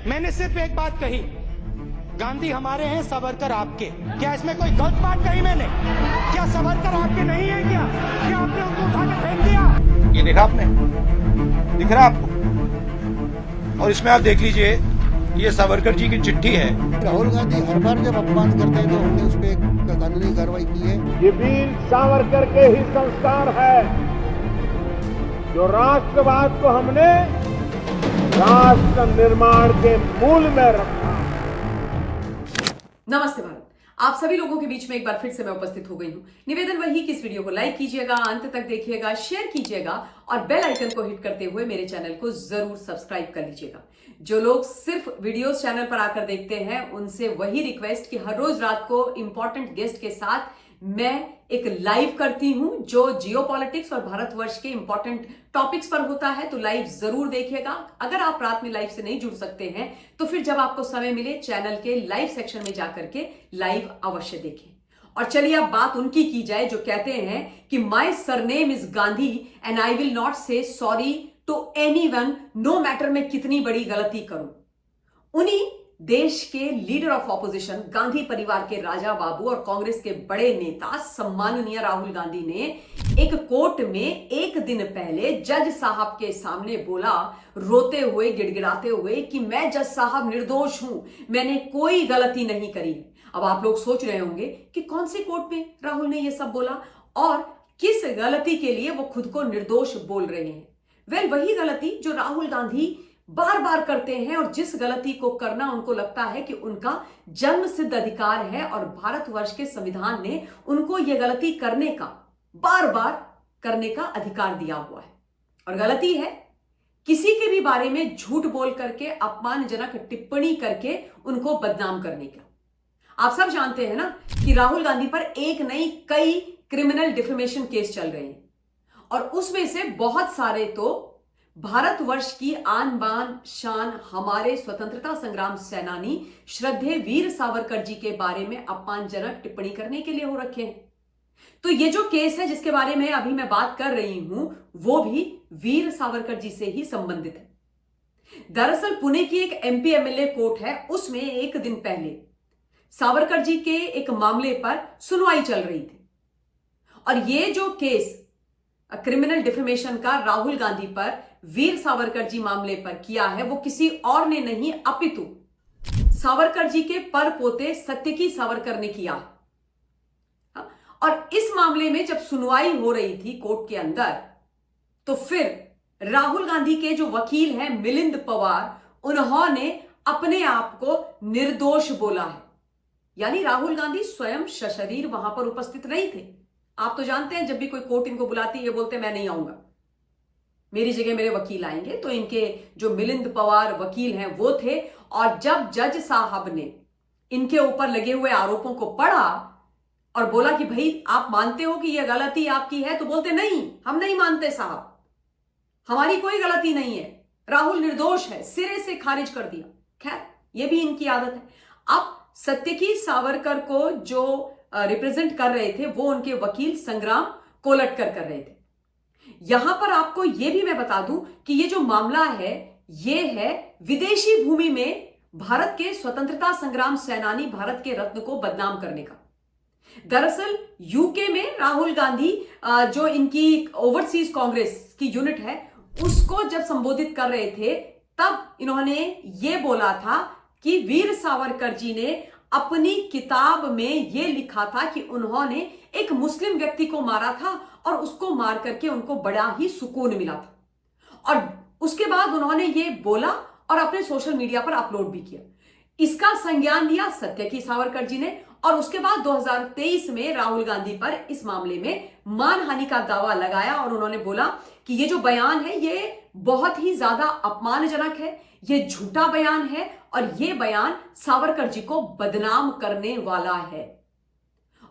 मैंने सिर्फ एक बात कही, गांधी हमारे हैं, सावरकर आपके। क्या इसमें कोई गलत बात कही मैंने? क्या सावरकर आपके नहीं है? क्या आपने उनको उठा के फेंक दिया? ये देखा आपने? दिख रहा आपको? और इसमें आप देख लीजिए, ये सावरकर जी की चिट्ठी है। राहुल गांधी हर बार जब अपमान करते हैं तो हमने उस पर एक कानूनी कार्रवाई की है। ये वीर सावरकर के ही संस्कार है जो राष्ट्रवाद को हमने राष्ट्र निर्माण के मूल में रखा। नमस्ते भारत, आप सभी लोगों के बीच में एक बार फिर से मैं उपस्थित हो गई हूं। निवेदन वही कि इस वीडियो को लाइक कीजिएगा, अंत तक देखिएगा, शेयर कीजिएगा और बेल आइकन को हिट करते हुए मेरे चैनल को जरूर सब्सक्राइब कर लीजिएगा। जो लोग सिर्फ वीडियोस चैनल पर आकर देखते हैं उनसे वही रिक्वेस्ट कि हर रोज रात को इंपॉर्टेंट गेस्ट के साथ मैं एक लाइव करती हूं जो जियोपॉलिटिक्स और भारतवर्ष के इंपॉर्टेंट टॉपिक्स पर होता है, तो लाइव जरूर देखिएगा। अगर आप रात में लाइव से नहीं जुड़ सकते हैं तो फिर जब आपको समय मिले चैनल के लाइव सेक्शन में जाकर के लाइव अवश्य देखें। और चलिए अब बात उनकी की जाए जो कहते हैं कि my surname is Gandhi and I will not say sorry to anyone no matter मैं कितनी बड़ी गलती करूं। उन्हीं देश के लीडर ऑफ ऑपोजिशन, गांधी परिवार के राजा बाबू और कांग्रेस के बड़े नेता सम्माननीय राहुल गांधी ने एक कोर्ट में एक दिन पहले जज साहब के सामने बोला, रोते हुए गिड़गिड़ाते हुए, कि मैं जज साहब निर्दोष हूं, मैंने कोई गलती नहीं करी है। अब आप लोग सोच रहे होंगे कि कौन से कोर्ट में राहुल ने यह सब बोला और किस गलती के लिए वो खुद को निर्दोष बोल रहे हैं। वही गलती जो राहुल गांधी बार बार करते हैं और जिस गलती को करना उनको लगता है कि उनका जन्म सिद्ध अधिकार है और भारतवर्ष के संविधान ने उनको यह गलती करने का, बार बार करने का अधिकार दिया हुआ है। और गलती है किसी के भी बारे में झूठ बोल करके, अपमानजनक टिप्पणी करके उनको बदनाम करने का। आप सब जानते हैं ना कि राहुल गांधी पर एक नहीं कई क्रिमिनल डिफेमेशन केस चल रहे हैं और उसमें से बहुत सारे तो भारतवर्ष की आन बान शान, हमारे स्वतंत्रता संग्राम सेनानी श्रद्धेय वीर सावरकर जी के बारे में अपमानजनक टिप्पणी करने के लिए हो रखे हैं। तो ये जो केस है जिसके बारे में अभी मैं बात कर रही हूं वो भी वीर सावरकर जी से ही संबंधित है। दरअसल पुणे की एक एमपी एमएलए कोर्ट है, उसमें एक दिन पहले सावरकर जी के एक मामले पर सुनवाई चल रही थी और ये जो केस क्रिमिनल डिफेमेशन का राहुल गांधी पर वीर सावरकर जी मामले पर किया है वो किसी और ने नहीं अपितु सावरकर जी के पर पोते सत्यकी सावरकर ने किया। और इस मामले में जब सुनवाई हो रही थी कोर्ट के अंदर तो फिर राहुल गांधी के जो वकील हैं मिलिंद पवार, उन्होंने अपने आप को निर्दोष बोला है। यानी राहुल गांधी स्वयं सशरीर वहां पर उपस्थित नहीं थे। आप तो जानते हैं जब भी कोई कोर्ट इनको बुलाती है ये बोलते मैं नहीं आऊंगा, मेरी जगह मेरे वकील आएंगे। तो इनके जो मिलिंद पवार वकील हैं वो थे और जब जज साहब ने इनके ऊपर लगे हुए आरोपों को पढ़ा और बोला कि भाई आप मानते हो कि यह गलती आपकी है, तो बोलते नहीं, हम नहीं मानते साहब, हमारी कोई गलती नहीं है, राहुल निर्दोष है, सिरे से खारिज कर दिया। खैर यह भी इनकी आदत है। अब सत्यकी सावरकर को जो रिप्रेजेंट कर रहे थे वो उनके वकील संग्राम कोलटकर कर रहे थे। यहां पर आपको यह भी मैं बता दूं कि ये जो मामला है ये है विदेशी भूमि में भारत के स्वतंत्रता संग्राम सेनानी, भारत के रत्न को बदनाम करने का। दरअसल यूके में राहुल गांधी जो इनकी ओवरसीज कांग्रेस की यूनिट है उसको जब संबोधित कर रहे थे तब इन्होंने ये बोला था कि वीर सावरकर जी ने अपनी किताब में यह लिखा था कि उन्होंने एक मुस्लिम व्यक्ति को मारा था और उसको मार करके उनको बड़ा ही सुकून मिला था। और उसके बाद उन्होंने ये बोला और अपने सोशल मीडिया पर अपलोड भी किया। इसका संज्ञान लिया सत्यकी सावरकर जी ने और उसके बाद 2023 में राहुल गांधी पर इस मामले में मानहानि का दावा लगाया और उन्होंने बोला कि ये जो बयान है ये बहुत ही ज्यादा अपमानजनक है, ये झूठा बयान है और ये बयान सावरकर जी को बदनाम करने वाला है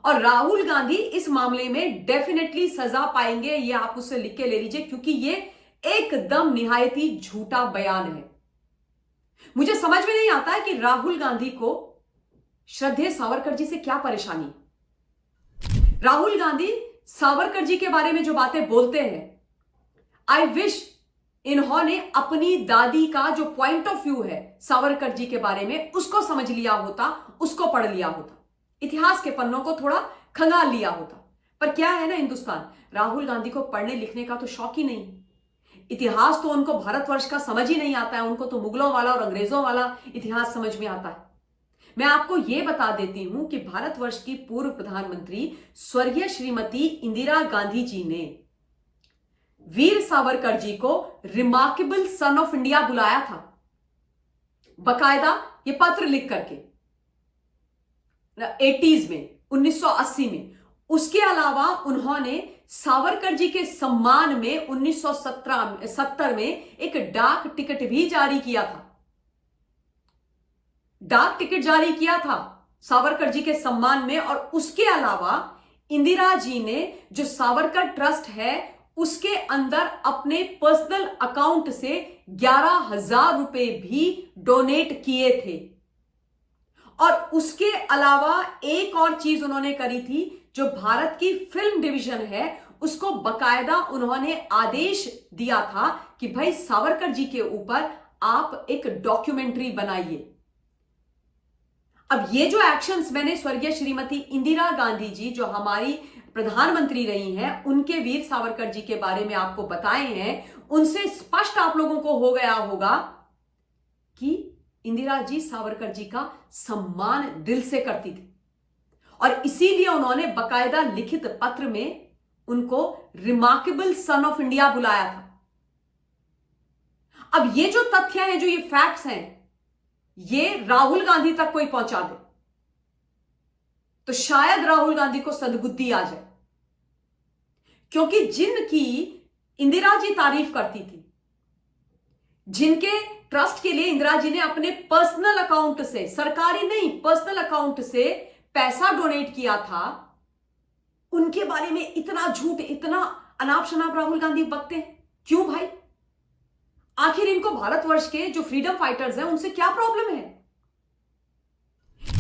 और राहुल गांधी इस मामले में डेफिनेटली सजा पाएंगे। ये आप उससे लिख के ले लीजिए क्योंकि ये एकदम निहायती झूठा बयान है। मुझे समझ में नहीं आता है कि राहुल गांधी को श्रद्धेय सावरकर जी से क्या परेशानी है। राहुल गांधी सावरकर जी के बारे में जो बातें बोलते हैं, आई विश इन्होंने अपनी दादी का जो पॉइंट ऑफ व्यू है सावरकर जी के बारे में उसको समझ लिया होता, उसको पढ़ लिया होता, इतिहास के पन्नों को थोड़ा खंगाल लिया होता। पर क्या है ना हिंदुस्तान, राहुल गांधी को पढ़ने लिखने का तो शौक ही नहीं, इतिहास तो उनको भारतवर्ष का समझ ही नहीं आता है, उनको तो मुगलों वाला और अंग्रेजों वाला इतिहास समझ में आता है। मैं आपको यह बता देती हूं कि भारतवर्ष की पूर्व प्रधानमंत्री स्वर्गीय श्रीमती इंदिरा गांधी जी ने वीर सावरकर जी को रिमार्केबल सन ऑफ इंडिया बुलाया था, बकायदा ये पत्र लिख करके 80s में, 1980 में। उसके अलावा उन्होंने सावरकर जी के सम्मान में 1970 में एक डाक टिकट भी जारी किया था, डाक टिकट जारी किया था सावरकर जी के सम्मान में। और उसके अलावा इंदिरा जी ने जो सावरकर ट्रस्ट है उसके अंदर अपने पर्सनल अकाउंट से 11,000 रुपए भी डोनेट किए थे। और उसके अलावा एक और चीज उन्होंने करी थी, जो भारत की फिल्म डिवीजन है उसको बकायदा उन्होंने आदेश दिया था कि भाई सावरकर जी के ऊपर आप एक डॉक्यूमेंट्री बनाइए। अब ये जो एक्शंस मैंने स्वर्गीय श्रीमती इंदिरा गांधी जी जो हमारी प्रधानमंत्री रही हैं, उनके वीर सावरकर जी के बारे में आपको बताए हैं, उनसे स्पष्ट आप लोगों को हो गया होगा कि इंदिरा जी सावरकर जी का सम्मान दिल से करती थी और इसीलिए उन्होंने बकायदा लिखित पत्र में उनको रिमार्केबल सन ऑफ इंडिया बुलाया था। अब ये जो तथ्य हैं, जो ये फैक्ट्स हैं, ये राहुल गांधी तक कोई पहुंचा दे तो शायद राहुल गांधी को सद्बुद्धि आ जाए, क्योंकि जिनकी इंदिरा जी तारीफ करती थी, जिनके ट्रस्ट के लिए इंदिरा जी ने अपने पर्सनल अकाउंट से, सरकारी नहीं पर्सनल अकाउंट से पैसा डोनेट किया था, उनके बारे में इतना झूठ, इतना अनाप शनाप राहुल गांधी बकते हैं। क्यों भाई? आखिर इनको भारतवर्ष के जो फ्रीडम फाइटर्स हैं उनसे क्या प्रॉब्लम है?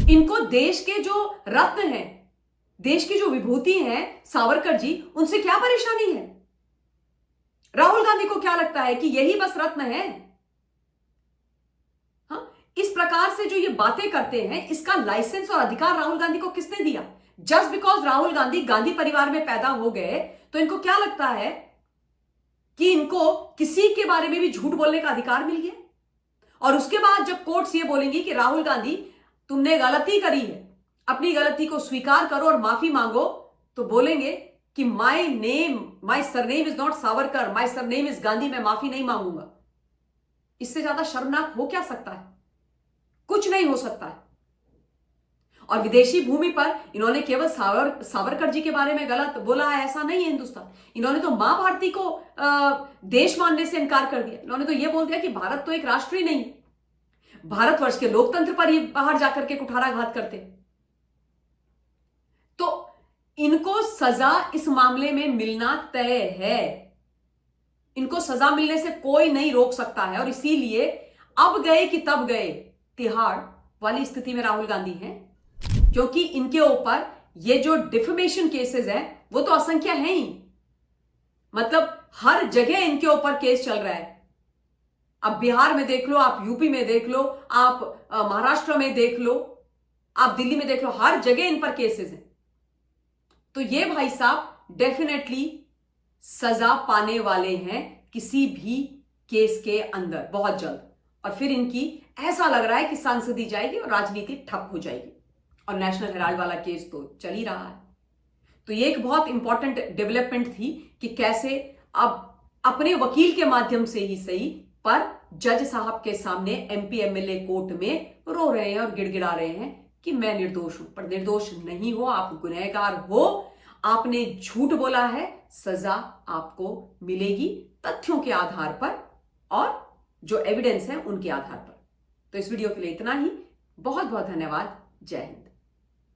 इनको देश के जो रत्न हैं, देश की जो विभूति हैं सावरकर जी, उनसे क्या परेशानी है? राहुल गांधी को क्या लगता है कि यही बस रत्न है? हाँ, इस प्रकार से जो ये बातें करते हैं, इसका लाइसेंस और अधिकार राहुल गांधी को किसने दिया? जस्ट बिकॉज राहुल गांधी गांधी परिवार में पैदा हो गए तो इनको क्या लगता है कि इनको किसी के बारे में भी झूठ बोलने का अधिकार मिल गया? और उसके बाद जब कोर्ट्स ये बोलेंगी कि राहुल गांधी तुमने गलती करी है, अपनी गलती को स्वीकार करो और माफी मांगो, तो बोलेंगे कि my surname is not Savarkar, my surname is Gandhi, मैं माफी नहीं मांगूंगा। इससे ज्यादा शर्मनाक हो क्या सकता है? कुछ नहीं हो सकता है। और विदेशी भूमि पर इन्होंने केवल सावरकर जी के बारे में गलत बोला है ऐसा नहीं है हिंदुस्तान, इन्होंने तो मां भारती को देश मानने से इनकार कर दिया। इन्होंने तो यह बोल दिया कि भारत तो एक राष्ट्र ही नहीं, भारतवर्ष के लोकतंत्र पर ही बाहर जाकर के कुठाराघात करते। तो इनको सजा इस मामले में मिलना तय है, इनको सजा मिलने से कोई नहीं रोक सकता है। और इसीलिए अब गए कि तब गए तिहाड़ वाली स्थिति में राहुल गांधी हैं, क्योंकि इनके ऊपर ये जो डिफेमेशन केसेस हैं वो तो असंख्य हैं ही, मतलब हर जगह इनके ऊपर केस चल रहा है। आप बिहार में देख लो, आप यूपी में देख लो, आप महाराष्ट्र में देख लो, आप दिल्ली में देख लो, हर जगह इन पर केसेस हैं। तो ये भाई साहब डेफिनेटली सजा पाने वाले हैं किसी भी केस के अंदर बहुत जल्द। और फिर इनकी ऐसा लग रहा है कि सांसदी जाएगी और राजनीति ठप हो जाएगी। और नेशनल हेराल्ड वाला केस तो चल ही रहा है। तो ये एक बहुत इंपॉर्टेंट डेवलपमेंट थी कि कैसे अब अपने वकील के माध्यम से ही सही, पर जज साहब के सामने एमपी एमएलए कोर्ट में रो रहे हैं और गिड़गिड़ा रहे हैं कि मैं निर्दोष हूं। पर निर्दोष नहीं हो, आप गुनहगार हो, आपने झूठ बोला है, सजा आपको मिलेगी तथ्यों के आधार पर और जो एविडेंस है उनके आधार पर। तो इस वीडियो के लिए इतना ही। बहुत बहुत धन्यवाद। जय हिंद।